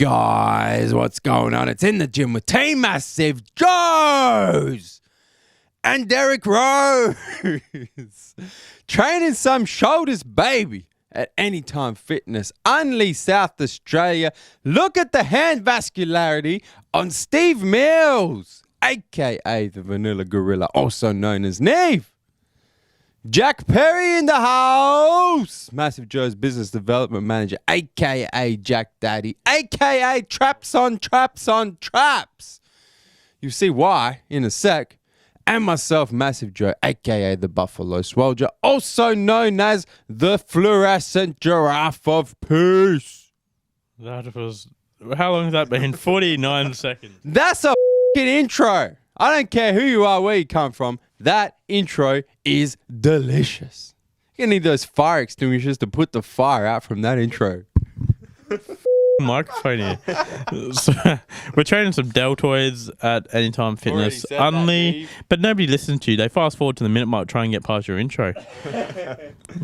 guys, what's going on? It's In the Gym with Team MassiveJoes and Derek Rose. Training some shoulders, baby, at Anytime Fitness, Unley, South Australia. Look at the hand vascularity on Steve Mills, a.k.a. the Vanilla Gorilla, also known as Neve. Jack Perry in the house, MassiveJoe's business development manager, a.k.a. JakDaddy, a.k.a. Traps on Traps on Traps. You see why in a sec. And myself, MassiveJoe, a.k.a. the Buffalo Soldier, also known as the Fluorescent Giraffe of Peace. That was... How long has that been? 49 seconds. That's a f***ing intro. I don't care who you are, where you come from. That intro is delicious. You're gonna need those fire extinguishers to put the fire out from that intro. Microphone here. So, we're training some deltoids at Anytime Fitness, Unley, but nobody listens to you. They fast forward to the minute mark, try and get past your intro.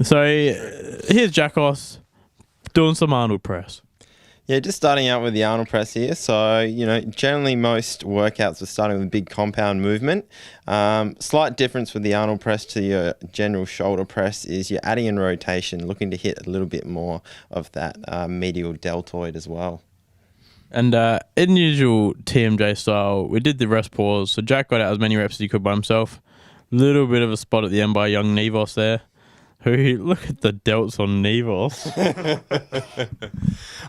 So here's Jackos doing some Arnold Press. Yeah, just starting out with the Arnold Press here. So, generally most workouts are starting with a big compound movement. Slight difference with the Arnold Press to your general shoulder press is you're adding in rotation, looking to hit a little bit more of that medial deltoid as well. And in usual TMJ style, we did the rest pause. So Jack got out as many reps as he could by himself. Little bit of a spot at the end by young Nevos there. Look at the delts on Nevos.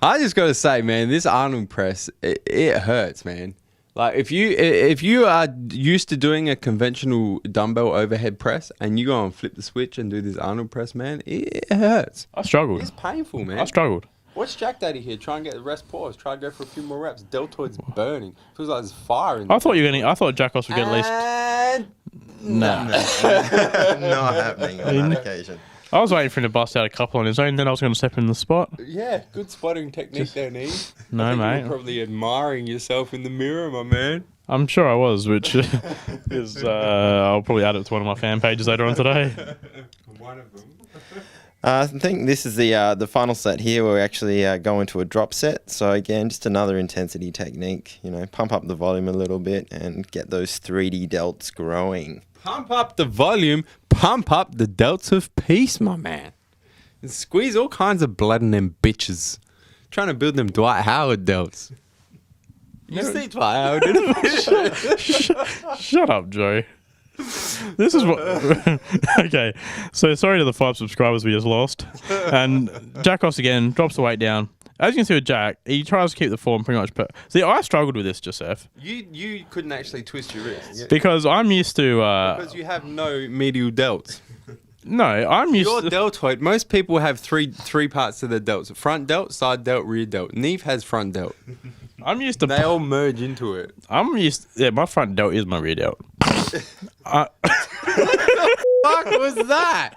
I just got to say, man, this Arnold press, it hurts, man. Like if you are used to doing a conventional dumbbell overhead press and you go and flip the switch and do this Arnold press, man, it hurts. I struggled. It's painful, man. I struggled. Watch JakDaddy here. Try and get the rest pause. Try and go for a few more reps. Deltoid's burning. Feels like there's fire in there. I thought Jackos would get at least... No. Not happening on that occasion. I was waiting for him to bust out a couple on his own, then I was going to step in the spot. Yeah, good spotting technique there, Neve. No, mate. You're probably admiring yourself in the mirror, my man. I'm sure I was, which is... I'll probably add it to one of my fan pages later on today. One of them. I think this is the final set here where we actually go into a drop set. So again, just another intensity technique. Pump up the volume a little bit and get those 3D delts growing. Pump up the volume, pump up the delts of peace, my man. And squeeze all kinds of blood in them bitches. Trying to build them Dwight Howard delts. You see Dwight Howard, didn't you? Shut up, Joe. This is what... Okay, so sorry to the 5 subscribers we just lost. And Jackos again drops the weight down. As you can see with Jack, he tries to keep the form pretty much... See, I struggled with this, Joseph. You couldn't actually twist your wrist. Because I'm used to... because you have no medial delts. No, I'm used Your to... deltoid, most people have three parts to their delts. Front delt, side delt, rear delt. Neve has front delt. I'm used to... They all merge into it. Yeah, my front delt is my rear delt. What the fuck was that?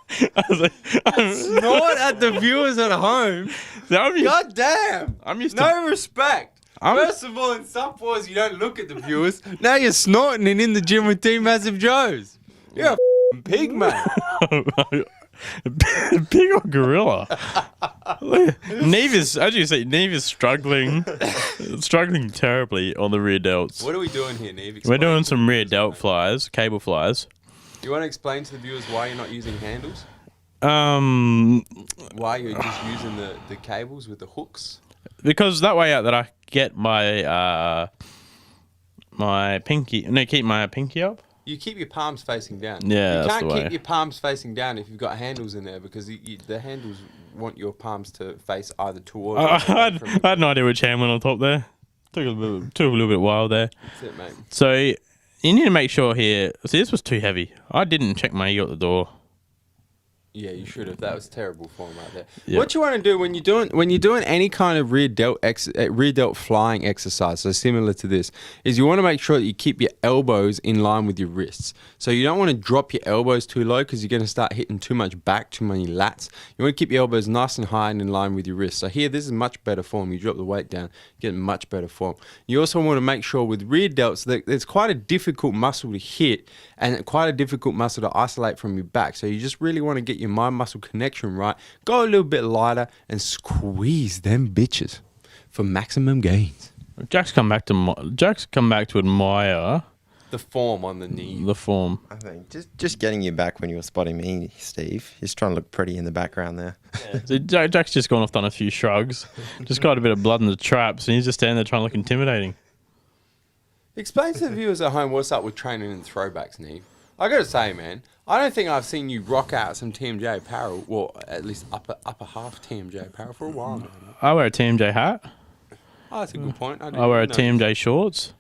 Snort at the viewers at home. God damn. I'm used no respect. First of all, in some pause, you don't look at the viewers. Now you're snorting and in the gym with Team MassiveJoes. You're a f***ing pig, mate. Pig or gorilla? Neve is, as you say, Neve is struggling terribly on the rear delts. What are we doing here, Neve? We're doing some rear delt flies, cable flies. Do you want to explain to the viewers why you're not using handles? Why you're just using the cables with the hooks? Because that way out that I get my my pinky, keep my pinky up. You keep your palms facing down. Yeah, you that's the way. Can't keep your palms facing down if you've got handles in there because the handles want your palms to face either towards. I had no idea which hand went on top there. Took a little bit while there. That's it, mate. So you need to make sure here. See, this was too heavy. I didn't check my ego at the door. Yeah, you should have. That was terrible form right there. Yep. What you want to do when you're doing any kind of rear delt flying exercise, so similar to this, is you want to make sure that you keep your elbows in line with your wrists. So you don't want to drop your elbows too low because you're going to start hitting too much back, too many lats. You want to keep your elbows nice and high and in line with your wrists. So here, this is much better form. You drop the weight down, get much better form. You also want to make sure with rear delts that it's quite a difficult muscle to hit and quite a difficult muscle to isolate from your back. So you just really want to get your mind muscle connection right. Go a little bit lighter and squeeze them bitches. for maximum gains. Jack's come back to admire The form on the knee. the form. I think just getting you back when you were spotting me, Steve. He's trying to look pretty in the background there. So Jack's just gone off, done a few shrugs, just got a bit of blood in the traps, and he's just standing there trying to look intimidating. Explain to the viewers at home what's up with training and throwbacks, Neve. I gotta say, man, I don't think I've seen you rock out some TMJ apparel, well, at least upper half TMJ apparel for a while now. I wear a TMJ hat. Oh, that's a good point. I wear a TMJ shorts.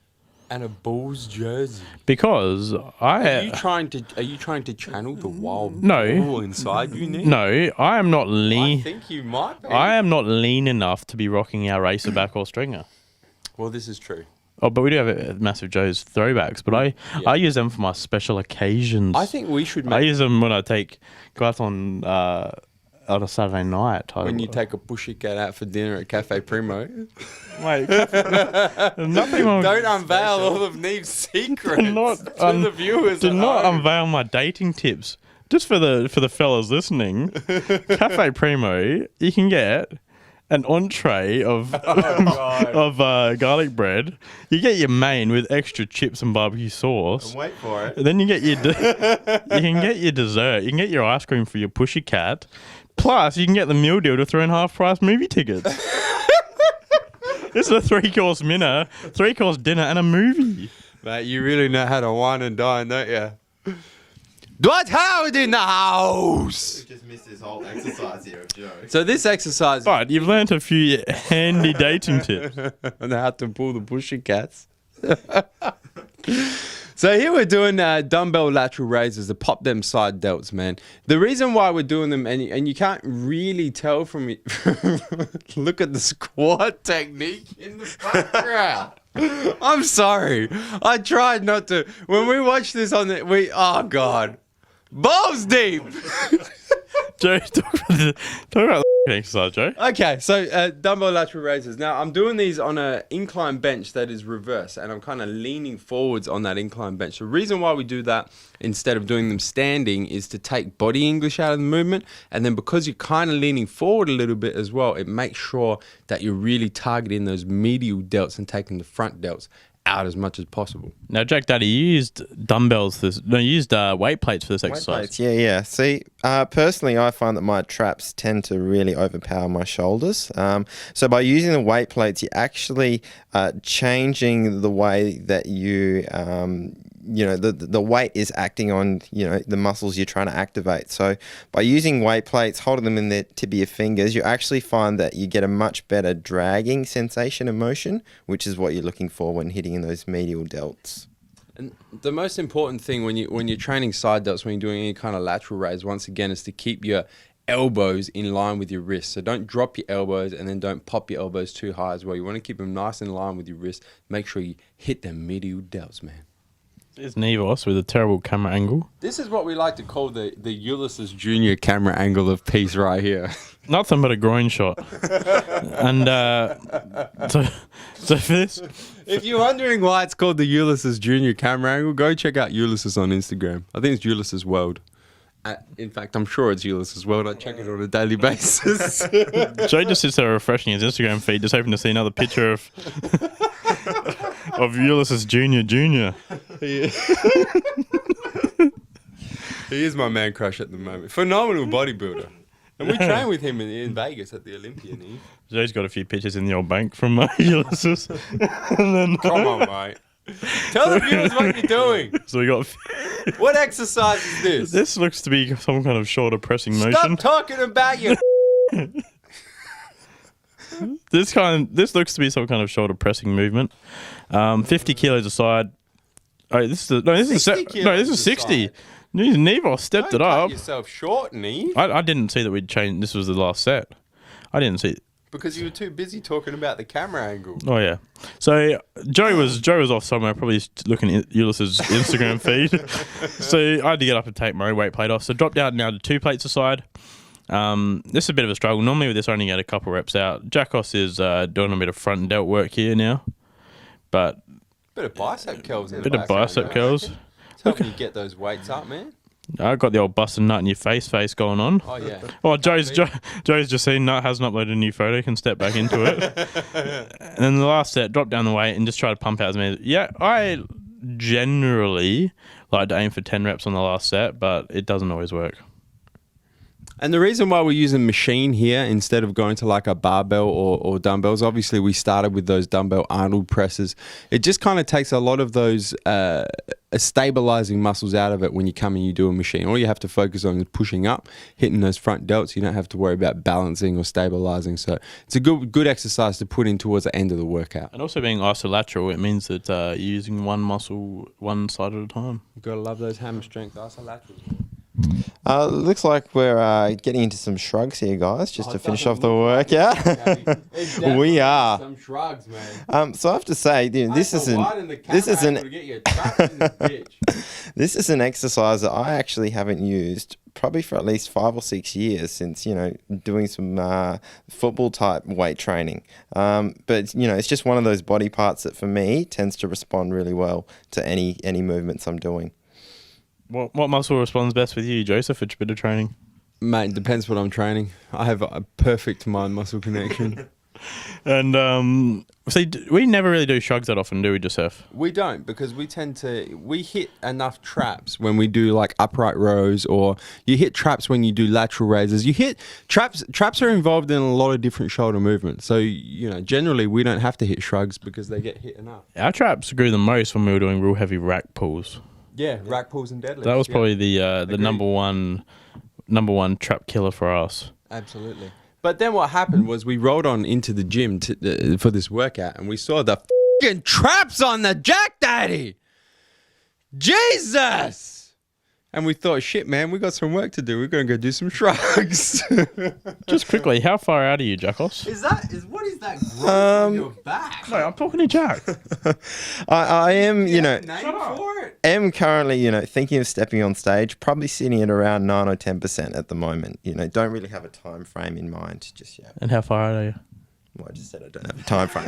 And a Bulls jersey. Because Are you trying to channel the wild No. bull inside you, Neve? No, I am not I lean. think you might be. I am not lean enough to be rocking our racerback or stringer. Well, this is true. Oh, but we do have MassiveJoes throwbacks, but I use them for my special occasions. I think we should I make use them when I go out on a Saturday night. when you take a pussycat out for dinner at Cafe Primo. Wait, nothing wrong. Don't unveil all of Neve's secrets Do not to the viewers. Do at not home. unveil my dating tips. Just for the fellas listening, Cafe Primo, you can get an entree of garlic bread. You get your main with extra chips and barbecue sauce. Wait for it. Then you get you can get your dessert. You can get your ice cream for your pussycat. Plus, you can get the meal deal to throw in half-price movie tickets. This is a 3-course dinner, 3-course dinner, and a movie. Mate, you really know how to wine and dine, don't you? Dwight Howard in the house! We just missed this whole exercise here of Joe. So this exercise... But you've learnt a few handy dating tips. on how to pull the pussycats. So here we're doing dumbbell lateral raises to pop them side delts, man. The reason why we're doing them, and you can't really tell from it, look at the squat technique in the background. I'm sorry. I tried not to. When we watched this on the, oh God. Balls deep. Joe, talk about the exercise, Joe. Okay, so dumbbell lateral raises. Now, I'm doing these on an incline bench that is reverse, and I'm kind of leaning forwards on that incline bench. The reason why we do that instead of doing them standing is to take body English out of the movement, and then because you're kind of leaning forward a little bit as well, it makes sure that you're really targeting those medial delts and taking the front delts out as much as possible. Now, JakDaddy, you used dumbbells. You used weight plates for this exercise. Yeah. See, personally, I find that my traps tend to really overpower my shoulders. So by using the weight plates, you're actually changing the way that you the weight is acting on, the muscles you're trying to activate. So by using weight plates, holding them in the tip of your fingers, you actually find that you get a much better dragging sensation and motion, which is what you're looking for when hitting in those medial delts. And the most important thing when you're training side delts, when you're doing any kind of lateral raise, once again, is to keep your elbows in line with your wrists. So don't drop your elbows and then don't pop your elbows too high as well. You want to keep them nice in line with your wrists. Make sure you hit them medial delts, man. It's Neve with a terrible camera angle. This is what we like to call the Ulysses Jr. camera angle of peace right here. Nothing but a groin shot. And so for this... If you're wondering why it's called the Ulysses Jr. camera angle, go check out Ulysses on Instagram. I think it's Ulysses World. In fact, I'm sure it's Ulysses World. I check it on a daily basis. Joe just sits there refreshing his Instagram feed, just hoping to see another picture of Ulysses Jr. He is my man crush at the moment. Phenomenal bodybuilder. And we train with him in Vegas at the Olympia, Neve. Joe's got a few pictures in the old bank from Ulysses. And then, Come on, mate. Tell the viewers what you're doing. so we got... What exercise is this? This looks to be some kind of shoulder pressing motion. Stop talking about your... This looks to be some kind of shoulder pressing movement. 50 kilos aside. Oh, this is 60. Neve stepped it Don't up. cut yourself short, Neve. I didn't see that we'd changed. This was the last set. I didn't see. Because you were too busy talking about the camera angle. Oh yeah. So Joe was off somewhere, probably looking at Ulysses' Instagram feed. So I had to get up and take my own weight plate off. So dropped down now to 2 plates aside. This is a bit of a struggle. Normally with this, I only get a couple reps out. Jakos is doing a bit of front and delt work here now, but Bit of bicep curls in the bit of background, bicep though. curls. It's helping you get those weights up, man. I got the old busted nut in your face going on. Oh yeah. Oh, Joe's just seen Nut hasn't uploaded a new photo. Can step back into it. And then the last set, drop down the weight and just try to pump out as many. Yeah, I generally like to aim for 10 reps on the last set, but it doesn't always work. And the reason why we're using machine here instead of going to like a barbell or dumbbells, obviously we started with those dumbbell Arnold presses. It just kind of takes a lot of those stabilizing muscles out of it when you come and you do a machine. All you have to focus on is pushing up, hitting those front delts. You don't have to worry about balancing or stabilizing. So it's a good exercise to put in towards the end of the workout. And also being isolateral, it means that you're using one muscle one side at a time. You've got to love those hammer strength isolaterals. Looks like we're getting into some shrugs here, guys, just to finish off the workout. We are. Some shrugs, man. So I have to say, this is an exercise that I actually haven't used probably for at least 5 or 6 years since, doing some football type weight training. But it's just one of those body parts that for me tends to respond really well to any movements I'm doing. What muscle responds best with you, Joseph, for a bit of training? Mate, it depends what I'm training. I have a perfect mind-muscle connection. And see, we never really do shrugs that often, do we, Joseph? We don't, because we hit enough traps when we do like upright rows, or you hit traps when you do lateral raises. You hit traps. Traps are involved in a lot of different shoulder movements. So, generally we don't have to hit shrugs because they get hit enough. Our traps grew the most when we were doing real heavy rack pulls. Yeah, rack pulls and deadlifts. That was probably the number one trap killer for us. Absolutely. But then what happened was we rolled on into the gym for this workout, and we saw the fucking traps on the JakDaddy. Jesus! And we thought, shit, man, we got some work to do. We're going to go do some shrugs. Just quickly, how far out are you, Jackos? What is that growth on your back? No, I'm talking to Jack. I am, am currently, thinking of stepping on stage, probably sitting at around 9 or 10% at the moment. Don't really have a time frame in mind just yet. And how far out are you? Well, I just said I don't have a time frame.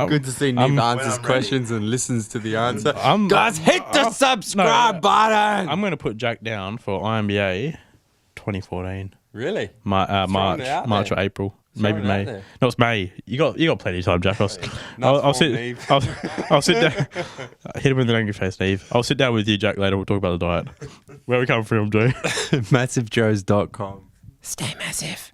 Good to see Neve answers questions and listens to the answer. Guys, hit the subscribe button. I'm going to put Jack down for IMBA 2014. Really? March or April. Maybe May. No, it's May. You got plenty of time, Jack. I'll sit down. Hit him with an angry face, Neve. I'll sit down with you, Jack, later. We'll talk about the diet. Where we come from, Joe? MassiveJoes.com. Stay massive.